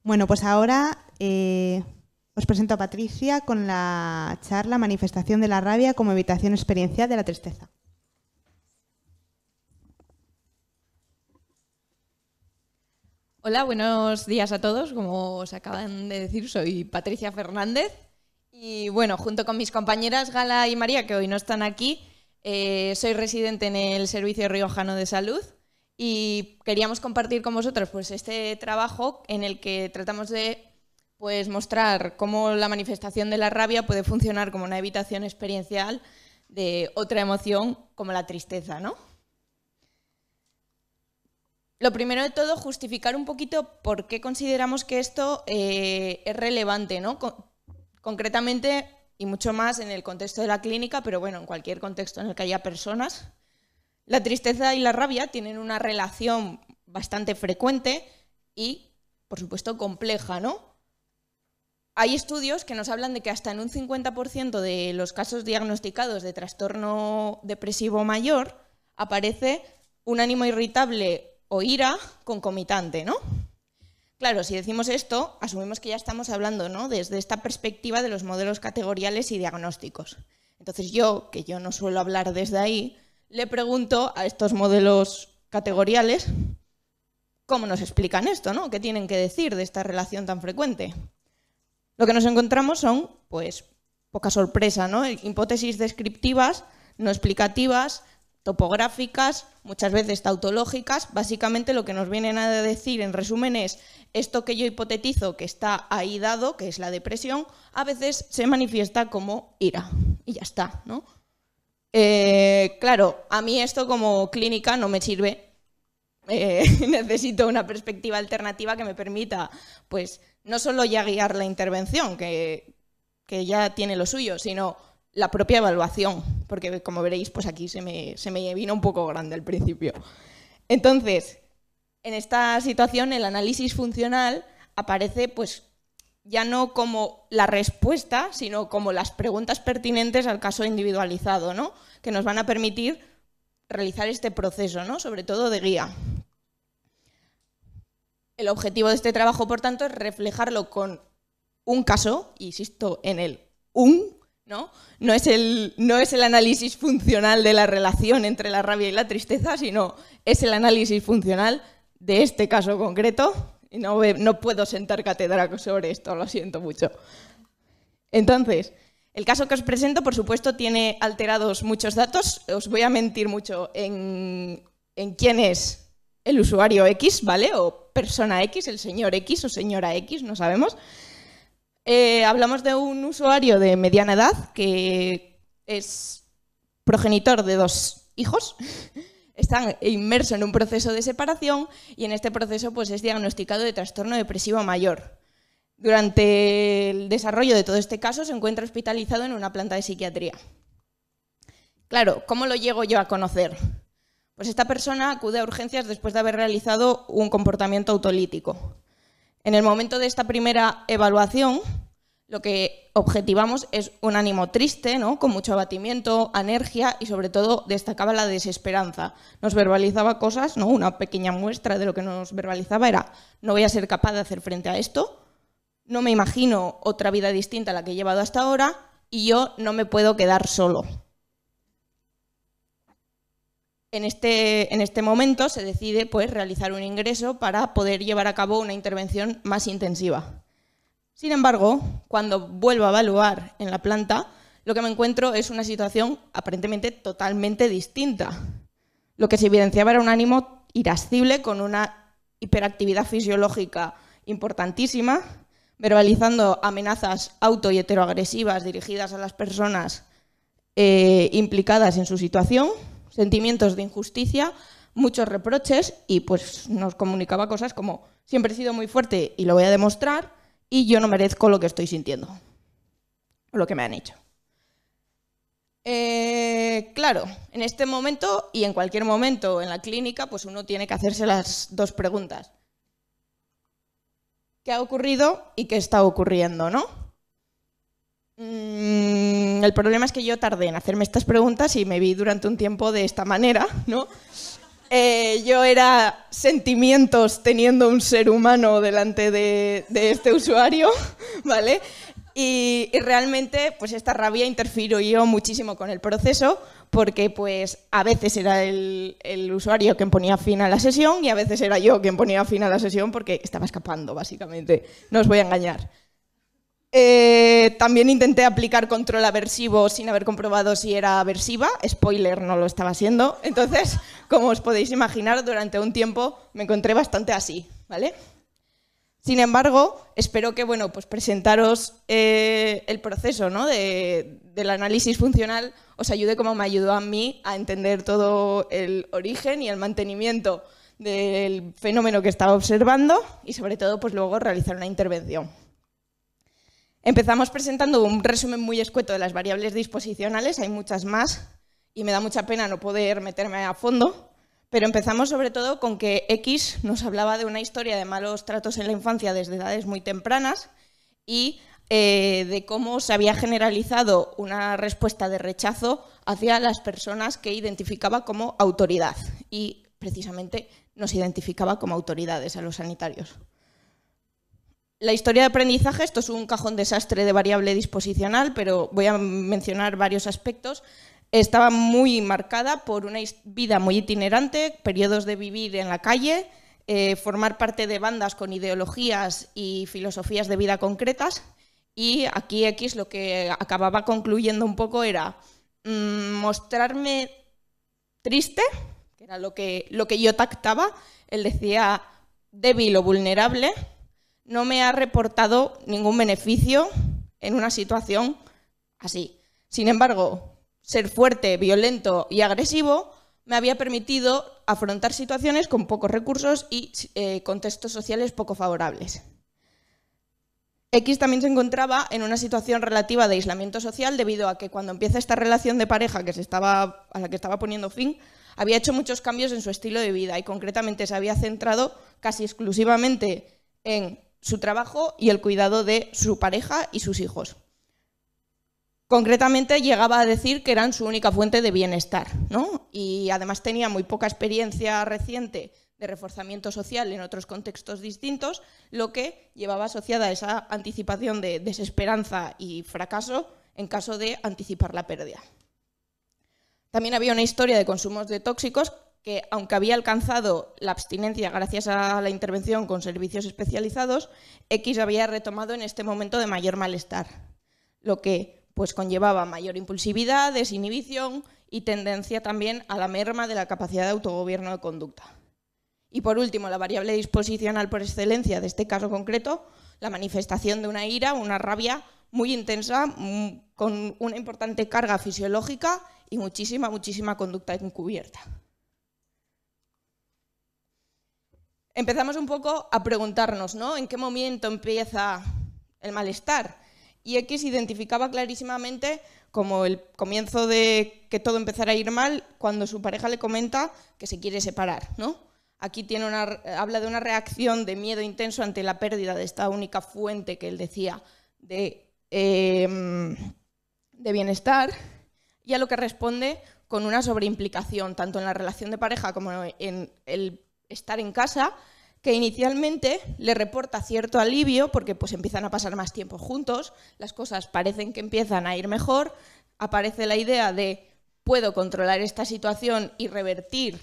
Bueno, pues ahora os presento a Patricia con la charla Manifestación de la rabia como evitación experiencial de la tristeza. Hola, buenos días a todos. Como os acaban de decir, soy Patricia Fernández y bueno, junto con mis compañeras Gala y María, que hoy no están aquí, soy residente en el Servicio Riojano de Salud y queríamos compartir con vosotros pues, este trabajo en el que tratamos de pues, mostrar cómo la manifestación de la rabia puede funcionar como una evitación experiencial de otra emoción como la tristeza, ¿no? Lo primero de todo, justificar un poquito por qué consideramos que esto es relevante, ¿no? Concretamente, y mucho más en el contexto de la clínica, pero bueno, en cualquier contexto en el que haya personas, la tristeza y la rabia tienen una relación bastante frecuente y, por supuesto, compleja, ¿no? Hay estudios que nos hablan de que hasta en un 50% de los casos diagnosticados de trastorno depresivo mayor aparece un ánimo irritable o ira concomitante, ¿no? Claro, si decimos esto, asumimos que ya estamos hablando, ¿no?, desde esta perspectiva de los modelos categoriales y diagnósticos. Entonces yo, que yo no suelo hablar desde ahí, le pregunto a estos modelos categoriales cómo nos explican esto, ¿no? ¿Qué tienen que decir de esta relación tan frecuente? Lo que nos encontramos son, pues, poca sorpresa, ¿no? Hipótesis descriptivas, no explicativas, topográficas, muchas veces tautológicas. Básicamente lo que nos vienen a decir en resumen es esto que yo hipotetizo que está ahí dado, que es la depresión, a veces se manifiesta como ira y ya está, ¿no? Claro, a mí esto como clínica no me sirve. Necesito una perspectiva alternativa que me permita, pues, no solo ya guiar la intervención, que ya tiene lo suyo, sino la propia evaluación, porque como veréis, pues aquí se me vino un poco grande al principio. Entonces, en esta situación el análisis funcional aparece pues ya no como la respuesta, sino como las preguntas pertinentes al caso individualizado, ¿no?, que nos van a permitir realizar este proceso, ¿no?, sobre todo de guía. El objetivo de este trabajo, por tanto, es reflejarlo con un caso, insisto en el ¿no? No es el análisis funcional de la relación entre la rabia y la tristeza, sino es el análisis funcional de este caso concreto. Y no puedo sentar cátedra sobre esto, lo siento mucho. Entonces, el caso que os presento, por supuesto, tiene alterados muchos datos. Os voy a mentir mucho en quién es el usuario X, ¿vale? O persona X, el señor X o señora X, no sabemos. Hablamos de un usuario de mediana edad que es progenitor de 2 hijos, está inmerso en un proceso de separación y en este proceso pues, es diagnosticado de trastorno depresivo mayor. Durante el desarrollo de todo este caso se encuentra hospitalizado en una planta de psiquiatría. Claro, ¿cómo lo llego yo a conocer? Pues esta persona acude a urgencias después de haber realizado un comportamiento autolítico. En el momento de esta primera evaluación, lo que objetivamos es un ánimo triste, ¿no?, con mucho abatimiento, anergia y sobre todo destacaba la desesperanza. Nos verbalizaba cosas, ¿no?, una pequeña muestra de lo que nos verbalizaba era no voy a ser capaz de hacer frente a esto, no me imagino otra vida distinta a la que he llevado hasta ahora y yo no me puedo quedar solo. En este momento se decide pues, realizar un ingreso para poder llevar a cabo una intervención más intensiva. Sin embargo, cuando vuelvo a evaluar en la planta, lo que me encuentro es una situación aparentemente totalmente distinta. Lo que se evidenciaba era un ánimo irascible con una hiperactividad fisiológica importantísima, verbalizando amenazas auto- y heteroagresivas dirigidas a las personas implicadas en su situación, sentimientos de injusticia, muchos reproches y pues nos comunicaba cosas como siempre he sido muy fuerte y lo voy a demostrar y yo no merezco lo que estoy sintiendo o lo que me han hecho. Claro, en este momento y en cualquier momento en la clínica pues uno tiene que hacerse las 2 preguntas. ¿Qué ha ocurrido y qué está ocurriendo, no? El problema es que yo tardé en hacerme estas preguntas y me vi durante un tiempo de esta manera, ¿no? Yo era sentimientos teniendo un ser humano delante de este usuario, ¿vale? Y realmente pues esta rabia interfirió muchísimo con el proceso porque pues a veces era el usuario quien ponía fin a la sesión y a veces era yo quien ponía fin a la sesión porque estaba escapando, básicamente. No os voy a engañar. También intenté aplicar control aversivo sin haber comprobado si era aversiva. Spoiler, no lo estaba siendo. Entonces, como os podéis imaginar, durante un tiempo me encontré bastante así, ¿vale? Sin embargo, espero que, bueno, pues presentaros el proceso, ¿no? del análisis funcional os ayude como me ayudó a mí a entender todo el origen y el mantenimiento del fenómeno que estaba observando y, sobre todo, pues luego realizar una intervención. Empezamos presentando un resumen muy escueto de las variables disposicionales, hay muchas más y me da mucha pena no poder meterme a fondo, pero empezamos sobre todo con que X nos hablaba de una historia de malos tratos en la infancia desde edades muy tempranas y de cómo se había generalizado una respuesta de rechazo hacia las personas que identificaba como autoridad y precisamente nos identificaba como autoridades a los sanitarios. La historia de aprendizaje, esto es un cajón desastre de variable disposicional, pero voy a mencionar varios aspectos. Estaba muy marcada por una vida muy itinerante, periodos de vivir en la calle, formar parte de bandas con ideologías y filosofías de vida concretas. Y aquí X lo que acababa concluyendo un poco era mostrarme triste, que era lo que yo tactaba. Él decía débil o vulnerable. No me ha reportado ningún beneficio en una situación así. Sin embargo, ser fuerte, violento y agresivo me había permitido afrontar situaciones con pocos recursos y contextos sociales poco favorables. X también se encontraba en una situación relativa de aislamiento social debido a que cuando empieza esta relación de pareja a la que estaba poniendo fin, había hecho muchos cambios en su estilo de vida y concretamente se había centrado casi exclusivamente en su trabajo y el cuidado de su pareja y sus hijos. Concretamente llegaba a decir que eran su única fuente de bienestar, ¿no? Y además tenía muy poca experiencia reciente de reforzamiento social en otros contextos distintos, lo que llevaba asociada a esa anticipación de desesperanza y fracaso en caso de anticipar la pérdida. También había una historia de consumos de tóxicos que, aunque había alcanzado la abstinencia gracias a la intervención con servicios especializados, X había retomado en este momento de mayor malestar, lo que pues conllevaba mayor impulsividad, desinhibición y tendencia también a la merma de la capacidad de autogobierno de conducta. Y por último, la variable disposicional por excelencia de este caso concreto, la manifestación de una ira, una rabia muy intensa, con una importante carga fisiológica y muchísima conducta encubierta. Empezamos un poco a preguntarnos, ¿no? ¿En qué momento empieza el malestar? Y X identificaba clarísimamente como el comienzo de que todo empezara a ir mal cuando su pareja le comenta que se quiere separar, ¿no? Aquí habla de una reacción de miedo intenso ante la pérdida de esta única fuente que él decía de bienestar, y a lo que responde con una sobreimplicación, tanto en la relación de pareja como en el estar en casa, que inicialmente le reporta cierto alivio porque pues empiezan a pasar más tiempo juntos, las cosas parecen que empiezan a ir mejor, aparece la idea de puedo controlar esta situación y revertir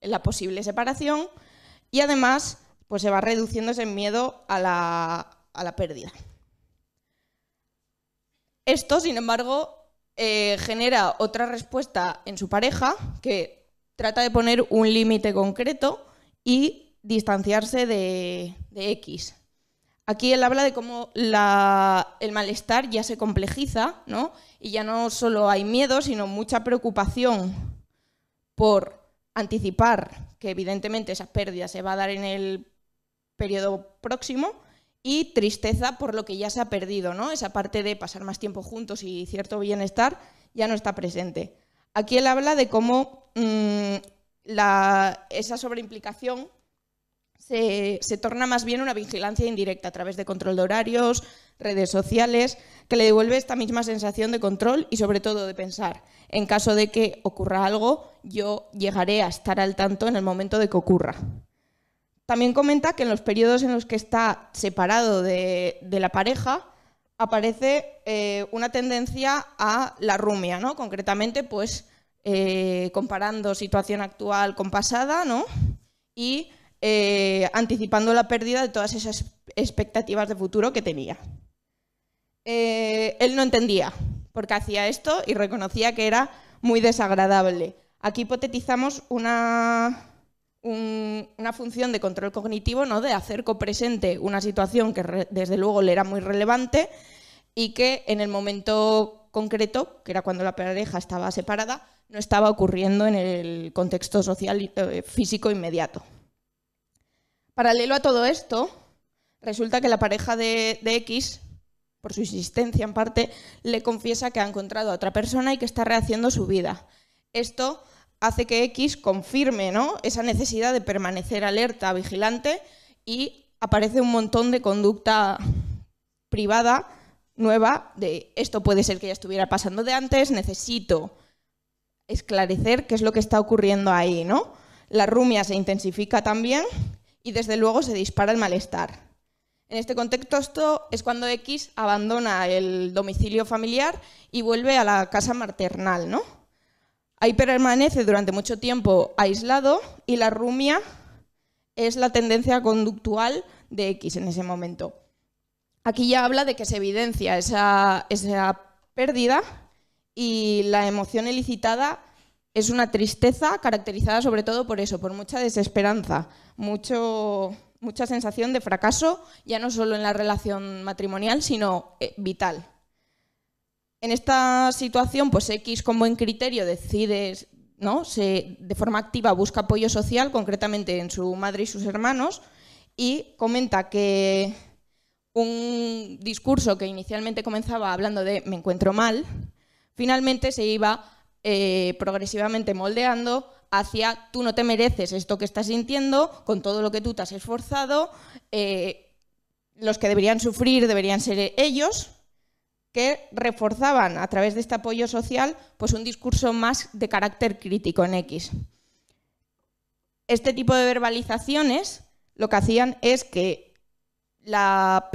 la posible separación, y además pues se va reduciendo ese miedo a la pérdida. Esto, sin embargo, genera otra respuesta en su pareja que trata de poner un límite concreto y distanciarse de X. Aquí él habla de cómo el malestar ya se complejiza, ¿no? Y ya no solo hay miedo, sino mucha preocupación por anticipar que evidentemente esa pérdida se va a dar en el periodo próximo, y tristeza por lo que ya se ha perdido, ¿no? Esa parte de pasar más tiempo juntos y cierto bienestar ya no está presente. Aquí él habla de cómo esa sobreimplicación se torna más bien una vigilancia indirecta a través de control de horarios, redes sociales, que le devuelve esta misma sensación de control y sobre todo de pensar, en caso de que ocurra algo, yo llegaré a estar al tanto en el momento de que ocurra. También comenta que en los periodos en los que está separado de la pareja aparece una tendencia a la rumia, ¿no? Concretamente, pues comparando situación actual con pasada, ¿no? Y anticipando la pérdida de todas esas expectativas de futuro que tenía. Él no entendía por qué hacía esto y reconocía que era muy desagradable. Aquí hipotetizamos una función de control cognitivo, ¿no? De hacer copresente una situación que desde luego le era muy relevante y que en el momento concreto, que era cuando la pareja estaba separada, no estaba ocurriendo en el contexto social físico inmediato. Paralelo a todo esto, resulta que la pareja de X, por su insistencia en parte, le confiesa que ha encontrado a otra persona y que está rehaciendo su vida. Esto hace que X confirme, ¿no? Esa necesidad de permanecer alerta, vigilante, y aparece un montón de conducta privada nueva de esto puede ser que ya estuviera pasando de antes, necesito esclarecer qué es lo que está ocurriendo ahí, ¿no? La rumia se intensifica también y desde luego se dispara el malestar. En este contexto esto es cuando X abandona el domicilio familiar y vuelve a la casa maternal, ¿no? Ahí permanece durante mucho tiempo aislado y la rumia es la tendencia conductual de X en ese momento. Aquí ya habla de que se evidencia esa pérdida y la emoción elicitada es una tristeza caracterizada sobre todo por eso, por mucha desesperanza, mucha sensación de fracaso, ya no solo en la relación matrimonial, sino vital. En esta situación, pues X con buen criterio decide, ¿no? De forma activa busca apoyo social, concretamente en su madre y sus hermanos, y comenta que un discurso que inicialmente comenzaba hablando de me encuentro mal, finalmente se iba progresivamente moldeando hacia tú no te mereces esto que estás sintiendo, con todo lo que tú te has esforzado, los que deberían sufrir deberían ser ellos, que reforzaban a través de este apoyo social pues un discurso más de carácter crítico en X. Este tipo de verbalizaciones lo que hacían es que la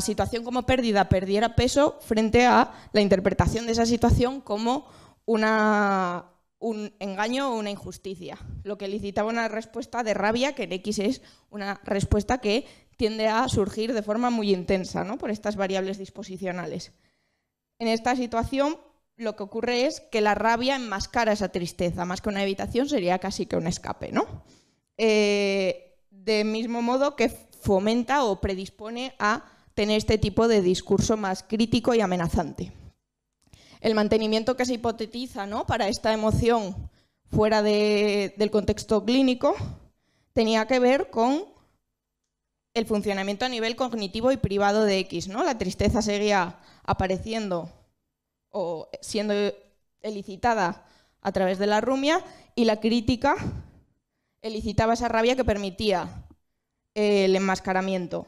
situación como pérdida perdiera peso frente a la interpretación de esa situación como un engaño o una injusticia, lo que elicitaba una respuesta de rabia que en X es una respuesta que tiende a surgir de forma muy intensa, ¿no? Por estas variables disposicionales. En esta situación lo que ocurre es que la rabia enmascara esa tristeza, más que una evitación sería casi que un escape, ¿no? De mismo modo que fomenta o predispone a tener este tipo de discurso más crítico y amenazante. El mantenimiento que se hipotetiza, ¿no? Para esta emoción fuera del contexto clínico tenía que ver con el funcionamiento a nivel cognitivo y privado de X, ¿no? La tristeza seguía apareciendo o siendo elicitada a través de la rumia y la crítica elicitaba esa rabia que permitía el enmascaramiento.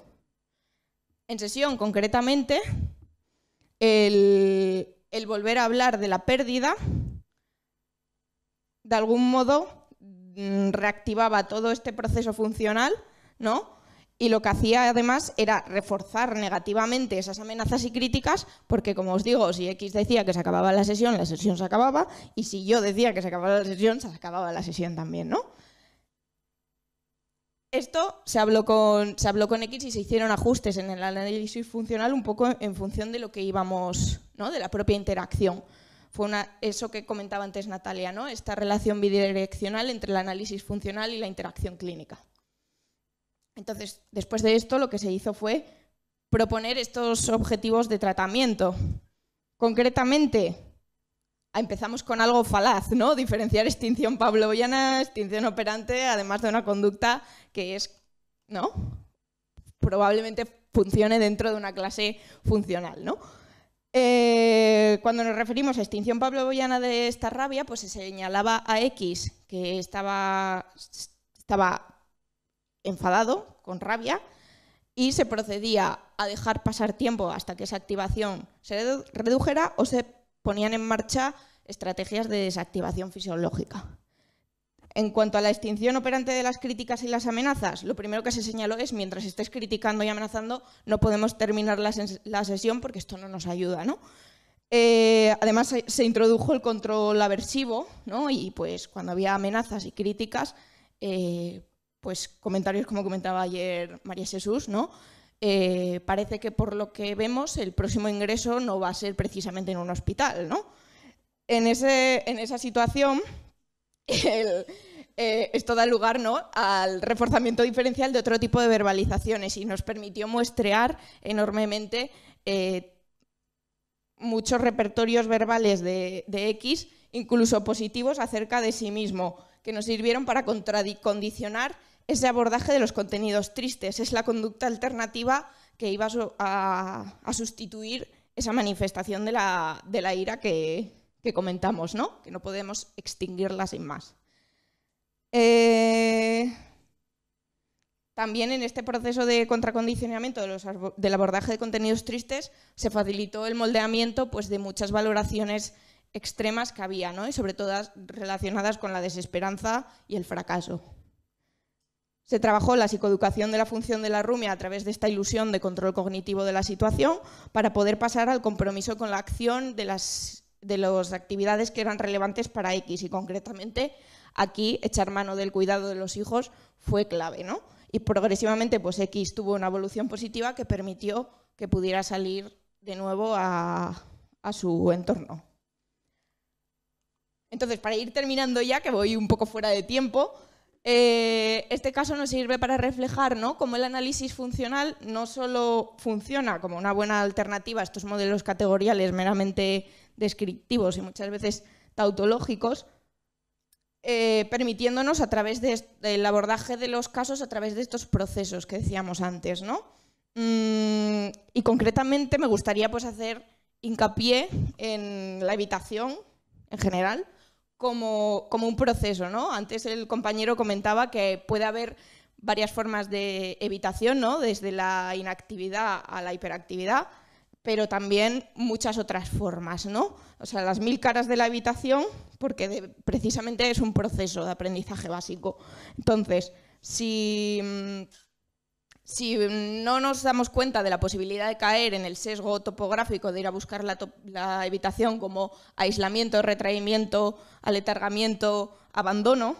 En sesión, concretamente, el volver a hablar de la pérdida, de algún modo reactivaba todo este proceso funcional, ¿no? Y lo que hacía además era reforzar negativamente esas amenazas y críticas, porque como os digo, si X decía que se acababa la sesión se acababa, y si yo decía que se acababa la sesión, se acababa la sesión también, ¿no? Esto se habló con X y se hicieron ajustes en el análisis funcional un poco en función de lo que íbamos, ¿no? De la propia interacción. Fue eso que comentaba antes Natalia, ¿no? Esta relación bidireccional entre el análisis funcional y la interacción clínica. Entonces, después de esto, lo que se hizo fue proponer estos objetivos de tratamiento. Concretamente, empezamos con algo falaz, ¿no? Diferenciar extinción pavloviana, extinción operante, además de una conducta que es, ¿no? Probablemente funcione dentro de una clase funcional, ¿no? Cuando nos referimos a extinción pavloviana de esta rabia, pues se señalaba a X que estaba enfadado, con rabia, y se procedía a dejar pasar tiempo hasta que esa activación se redujera o se ponían en marcha estrategias de desactivación fisiológica. En cuanto a la extinción operante de las críticas y las amenazas, lo primero que se señaló es, mientras estés criticando y amenazando, no podemos terminar la sesión porque esto no nos ayuda, ¿no? Además, se introdujo el control aversivo, ¿no? Y pues cuando había amenazas y críticas, pues comentarios como comentaba ayer María Jesús, ¿no? Parece que por lo que vemos el próximo ingreso no va a ser precisamente en un hospital, ¿no? En esa situación, esto da lugar, ¿no?, al reforzamiento diferencial de otro tipo de verbalizaciones y nos permitió muestrear enormemente muchos repertorios verbales de X, incluso positivos, acerca de sí mismo, que nos sirvieron para condicionar ese abordaje de los contenidos tristes. Es la conducta alternativa que iba a sustituir esa manifestación de la ira que comentamos, ¿no? Que no podemos extinguirla sin más. También en este proceso de contracondicionamiento del abordaje de contenidos tristes se facilitó el moldeamiento, pues, de muchas valoraciones extremas que había, ¿no? Y sobre todo relacionadas con la desesperanza y el fracaso. Se trabajó la psicoeducación de la función de la rumia a través de esta ilusión de control cognitivo de la situación para poder pasar al compromiso con la acción de las actividades que eran relevantes para X, y concretamente aquí echar mano del cuidado de los hijos fue clave, ¿no? Y progresivamente pues X tuvo una evolución positiva que permitió que pudiera salir de nuevo a su entorno. Entonces, para ir terminando ya, que voy un poco fuera de tiempo, este caso nos sirve para reflejar, ¿no?, cómo el análisis funcional no solo funciona como una buena alternativa a estos modelos categoriales meramente descriptivos y muchas veces tautológicos, permitiéndonos a través del abordaje de los casos, a través de estos procesos que decíamos antes, ¿no? Y concretamente me gustaría, pues, hacer hincapié en la evitación en general como un proceso, ¿no? Antes el compañero comentaba que puede haber varias formas de evitación, ¿no?, desde la inactividad a la hiperactividad, pero también muchas otras formas, ¿no? O sea, las 1000 caras de la evitación, porque precisamente es un proceso de aprendizaje básico. Entonces, si no nos damos cuenta de la posibilidad de caer en el sesgo topográfico de ir a buscar la evitación como aislamiento, retraimiento, aletargamiento, abandono,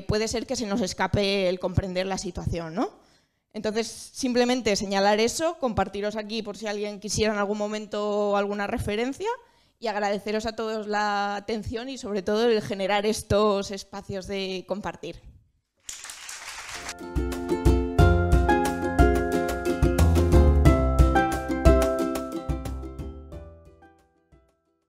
puede ser que se nos escape el comprender la situación, ¿no? Entonces, simplemente señalar eso, compartiros aquí por si alguien quisiera en algún momento alguna referencia, y agradeceros a todos la atención y sobre todo el generar estos espacios de compartir.